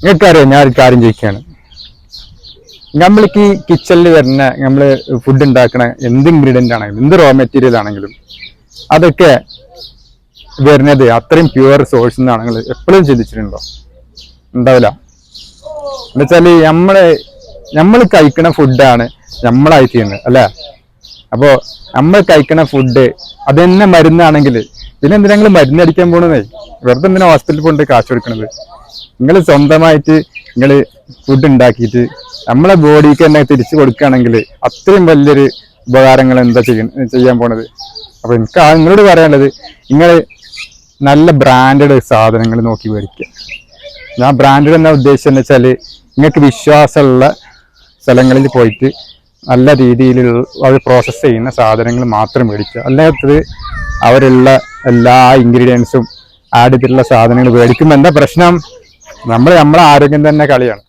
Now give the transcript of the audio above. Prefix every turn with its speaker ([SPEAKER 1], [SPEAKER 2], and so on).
[SPEAKER 1] നിങ്ങൾക്കറിയാം, ഞാൻ ഒരു കാര്യം ചോദിക്കുകയാണ്. നമ്മൾക്ക് ഈ കിച്ചണിൽ വരുന്ന നമ്മൾ ഫുഡ് ഉണ്ടാക്കണ എന്ത് ഇൻഗ്രീഡിയൻ്റ് ആണെങ്കിലും എന്ത് റോ മെറ്റീരിയൽ ആണെങ്കിലും അതൊക്കെ വരുന്നത് അത്രയും പ്യുവർ സോഴ്സ് എന്നാണെങ്കിൽ എപ്പോഴും ചിന്തിച്ചിട്ടുണ്ടോ? ഉണ്ടാവില്ല. എന്നുവെച്ചാൽ നമ്മൾ കഴിക്കണ ഫുഡാണ് നമ്മളായി ചെയ്യുന്നത് അല്ലേ? അപ്പോൾ നമ്മൾ കഴിക്കണ ഫുഡ് അത് തന്നെ മരുന്നാണെങ്കിൽ പിന്നെ എന്തിനാ നിങ്ങൾ മരുന്നടിക്കാൻ പോകണതേ? വെറുതെ എന്തിനാ ഹോസ്പിറ്റലിൽ കൊണ്ട് കാശ് കൊടുക്കണത്? നിങ്ങൾ സ്വന്തമായിട്ട് നിങ്ങൾ ഫുഡ് ഉണ്ടാക്കിയിട്ട് നമ്മളെ ബോഡിക്ക് തന്നെ തിരിച്ചു കൊടുക്കുകയാണെങ്കിൽ അത്രയും വലിയൊരു ഉപകാരങ്ങൾ എന്താ ചെയ്യാൻ പോണത്? അപ്പൊ എനിക്ക് നിങ്ങളോട് പറയാനുള്ളത്, നിങ്ങൾ നല്ല ബ്രാൻഡഡ് സാധനങ്ങൾ നോക്കി മേടിക്കുക. ഞാൻ ബ്രാൻഡഡ് എന്ന ഉദ്ദേശം എന്ന് വെച്ചാൽ നിങ്ങൾക്ക് വിശ്വാസമുള്ള സ്ഥലങ്ങളിൽ പോയിട്ട് നല്ല രീതിയിൽ അത് പ്രോസസ്സ് ചെയ്യുന്ന സാധനങ്ങൾ മാത്രം മേടിക്കുക. അല്ലാത്തത് അവരുള്ള എല്ലാ ഇൻഗ്രീഡിയൻസും ആഡ് ചെയ്തിട്ടുള്ള സാധനങ്ങൾ മേടിക്കുമ്പോൾ എന്താ പ്രശ്നം? നമ്മളെ ആരോഗ്യം തന്നെ കളിയാണ്.